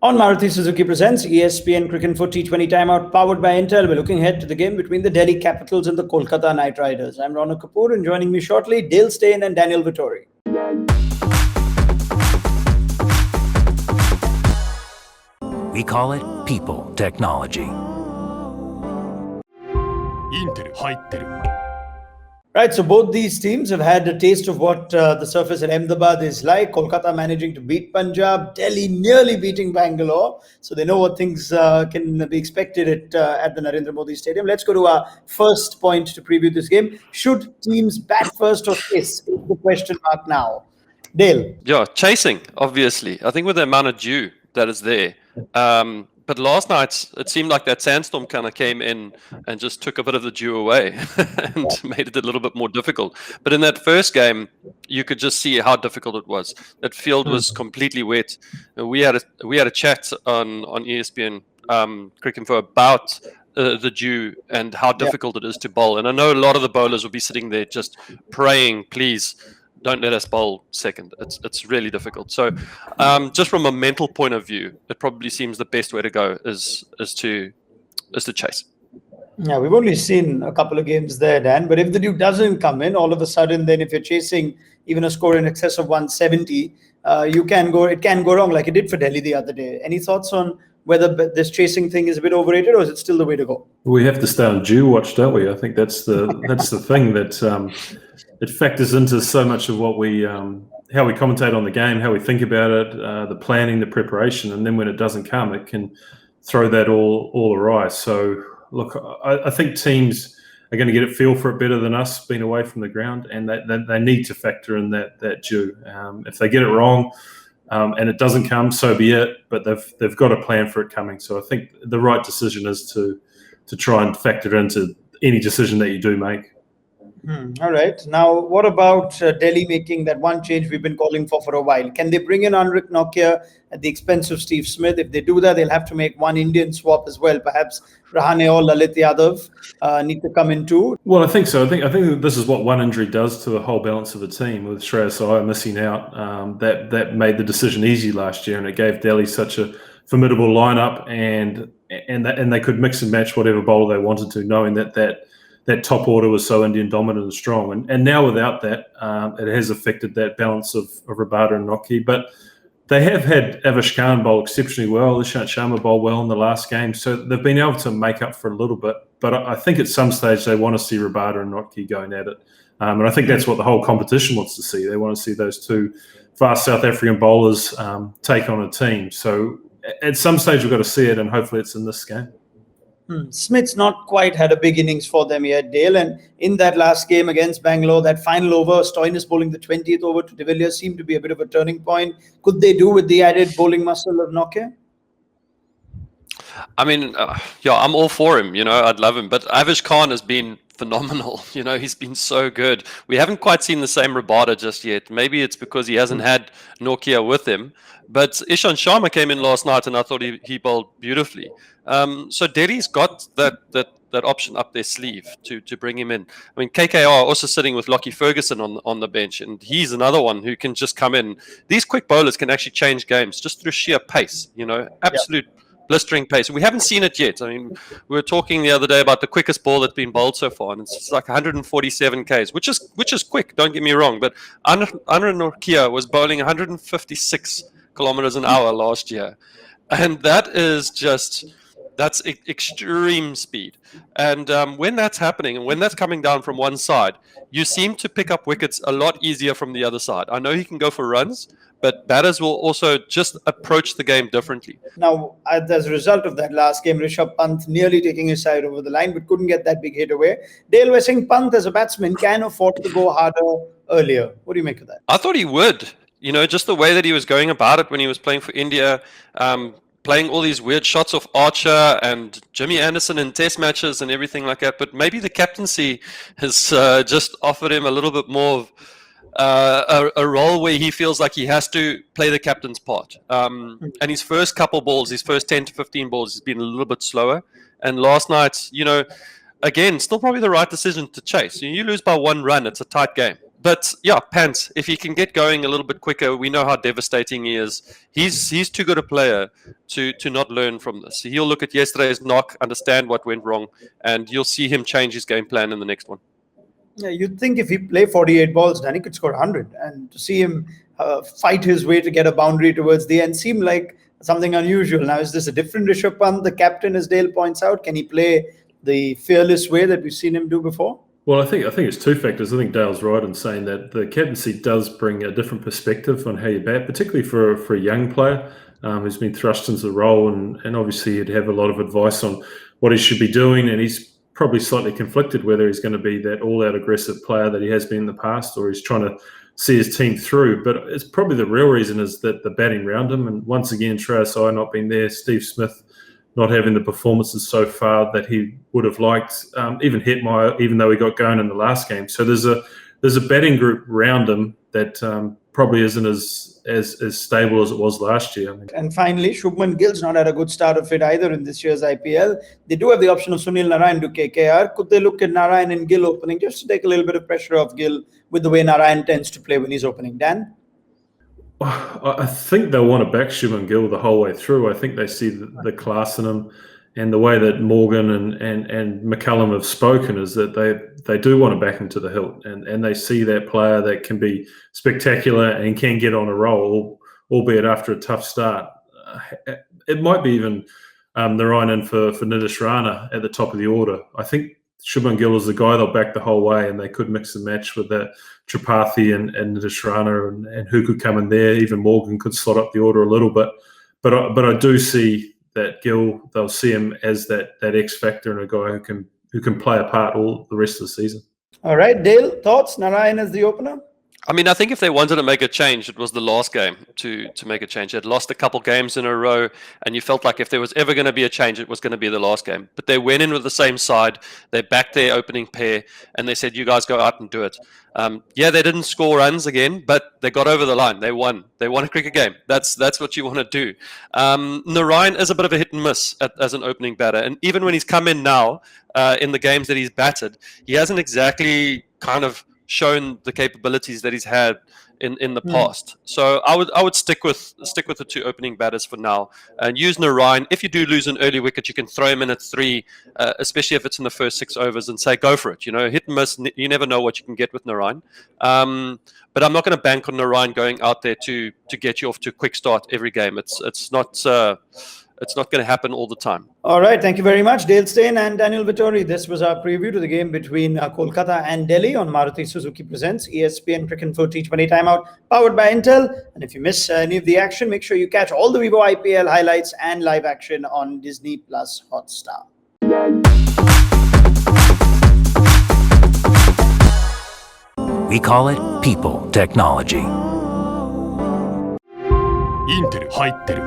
On Maruti Suzuki presents ESPNcricinfo T20 timeout powered by Intel. We're looking ahead to the game between the Delhi Capitals and the Kolkata Knight Riders. I'm Ronak Kapoor, and joining me shortly, Gill, Steyn and Daniel Vettori. We call it people technology. Right, so both these teams have had a taste of what the surface at Ahmedabad is like. Kolkata managing to beat Punjab, Delhi nearly beating Bangalore. So they know what things can be expected at the Narendra Modi Stadium. Let's go to our first point to preview this game. Should teams bat first or chase? Is the question mark now. Dale. Yeah, chasing, obviously. I think with the amount of dew that is there. But last night, it seemed like that sandstorm kind of came in and just took a bit of the dew away and made it a little bit more difficult. But in that first game, you could just see how difficult it was. That field was completely wet. We had a chat on ESPN Cricinfo about the dew and how difficult it is to bowl. And I know a lot of the bowlers will be sitting there just praying, please, don't let us bowl second. It's really difficult. So just from a mental point of view, it probably seems the best way to go is to chase. Yeah, we've only seen a couple of games there, Dan. But if the dew doesn't come in, all of a sudden, then if you're chasing even a score in excess of 170, it can go wrong like it did for Delhi the other day. Any thoughts on whether this chasing thing is a bit overrated, or is it still the way to go? We have to stay on dew watch, don't we? I think that's the thing that it factors into so much of what we how we commentate on the game, how we think about it, the planning, the preparation, and then when it doesn't come, it can throw that all awry. So look, I think teams are going to get a feel for it better than us being away from the ground, and they need to factor in that dew. If they get it wrong and it doesn't come, so be it. But they've got a plan for it coming. So I think the right decision is to try and factor into any decision that you do make. All right. Now, what about Delhi making that one change we've been calling for a while? Can they bring in Anrik Nokia at the expense of Steve Smith? If they do that, they'll have to make one Indian swap as well. Perhaps Rahane or Lalit Yadav need to come in too. Well, I think so. I think this is what one injury does to the whole balance of the team. With Shreyas Iyer missing out, that made the decision easy last year, and it gave Delhi such a formidable lineup, and they could mix and match whatever bowler they wanted to, knowing that top order was so Indian dominant and strong. And now without that, it has affected that balance of Rabada and Nokia. But they have had Avish Khan bowl exceptionally well. Ishant Sharma bowl well in the last game. So they've been able to make up for a little bit. But I think at some stage they want to see Rabada and Nokia going at it. And I think that's what the whole competition wants to see. They want to see those two fast South African bowlers take on a team. So at some stage we've got to see it, and hopefully it's in this game. Smith's not quite had a big innings for them yet, Dale. And in that last game against Bangalore, that final over, Stoinis bowling the 20th over to De Villiers seemed to be a bit of a turning point. Could they do with the added bowling muscle of Nokia? I mean, I'm all for him. I'd love him. But Avish Khan has been phenomenal. He's been so good. We haven't quite seen the same Rabada just yet. Maybe it's because he hasn't had Nokia with him. But Ishant Sharma came in last night, and I thought he bowled beautifully. So Delhi's got that option up their sleeve to bring him in. I mean, KKR also sitting with Lockie Ferguson on the bench, and he's another one who can just come in. These quick bowlers can actually change games just through sheer pace. Absolute blistering pace. We haven't seen it yet. I mean, we were talking the other day about the quickest ball that's been bowled so far, and it's like 147 Ks, which is quick. Don't get me wrong, but Anrik Nokia was bowling 156 kilometers an hour last year, and that's extreme speed. And when that's happening, and when that's coming down from one side, you seem to pick up wickets a lot easier from the other side. I know he can go for runs, but batters will also just approach the game differently. Now, as a result of that last game, Rishabh Pant nearly taking his side over the line, but couldn't get that big hit away. Dale, we're saying Pant as a batsman can afford to go harder earlier. What do you make of that? I thought he would. Just the way that he was going about it when he was playing for India, playing all these weird shots of Archer and Jimmy Anderson in test matches and everything like that. But maybe the captaincy has just offered him a little bit more of a role where he feels like he has to play the captain's part. And his first couple balls, his first 10 to 15 balls, has been a little bit slower. And last night, again, still probably the right decision to chase. You lose by one run, it's a tight game. But yeah, Pant, if he can get going a little bit quicker, we know how devastating he is. He's too good a player to not learn from this. He'll look at yesterday's knock, understand what went wrong, and you'll see him change his game plan in the next one. Yeah, you'd think if he play 48 balls, then he could score 100. And to see him fight his way to get a boundary towards the end seemed like something unusual. Now, is this a different Rishabh Pant, the captain, as Dale points out? Can he play the fearless way that we've seen him do before? Well, I think it's two factors. I think Dale's right in saying that the captaincy does bring a different perspective on how you bat, particularly for a young player who's been thrust into the role, and obviously he'd have a lot of advice on what he should be doing, and he's probably slightly conflicted whether he's going to be that all-out aggressive player that he has been in the past, or he's trying to see his team through. But it's probably the real reason is that the batting around him, and once again, Shreyas Iyer not being there, Steve Smith not having the performances so far that he would have liked, even Hetmeyer, even though he got going in the last game. So there's a batting group around him that probably isn't as stable as it was last year. And finally, Shubman Gill's not had a good start of it either in this year's IPL. They do have the option of Sunil Narine to KKR. Could they look at Narine and Gill opening just to take a little bit of pressure off Gill with the way Narine tends to play when he's opening? Dan? I think they'll want to back Shubman Gill the whole way through. I think they see the class in him, and the way that Morgan and McCullum have spoken is that they do want to back him to the hilt, and they see that player that can be spectacular and can get on a roll, albeit after a tough start. It might be even Narine in for Nitish Rana at the top of the order. I think Shubman Gill is the guy they'll back the whole way, and they could mix and match with that Tripathi and Nitish Rana and who could come in there. Even Morgan could slot up the order a little bit. But I do see that Gill, they'll see him as that X factor and a guy who can play a part all the rest of the season. All right, Dale, thoughts? Narine as the opener? I mean, I think if they wanted to make a change, it was the last game to make a change. They had lost a couple games in a row, and you felt like if there was ever going to be a change, it was going to be the last game. But they went in with the same side. They backed their opening pair, and they said, you guys go out and do it. Yeah, they didn't score runs again, but they got over the line. They won. They won a cricket game. That's what you want to do. Narine is a bit of a hit and miss as an opening batter. And even when he's come in now, in the games that he's batted, he hasn't exactly kind of shown the capabilities that he's had in the past. So I would stick with the two opening batters for now and use Narine. If you do lose an early wicket, you can throw him in at 3, especially if it's in the first 6 overs, and say go for it. You know, hit and miss. You never know what you can get with Narine. But I'm not going to bank on Narine going out there to get you off to a quick start every game. It's not going to happen all the time. All right. Thank you very much, Dale Steyn and Daniel Vettori. This was our preview to the game between Kolkata and Delhi on Maruti Suzuki Presents ESPNcricinfo T20 Timeout, powered by Intel. And if you miss any of the action, make sure you catch all the Vivo IPL highlights and live action on Disney Plus Hotstar. We call it people technology. インテル入ってる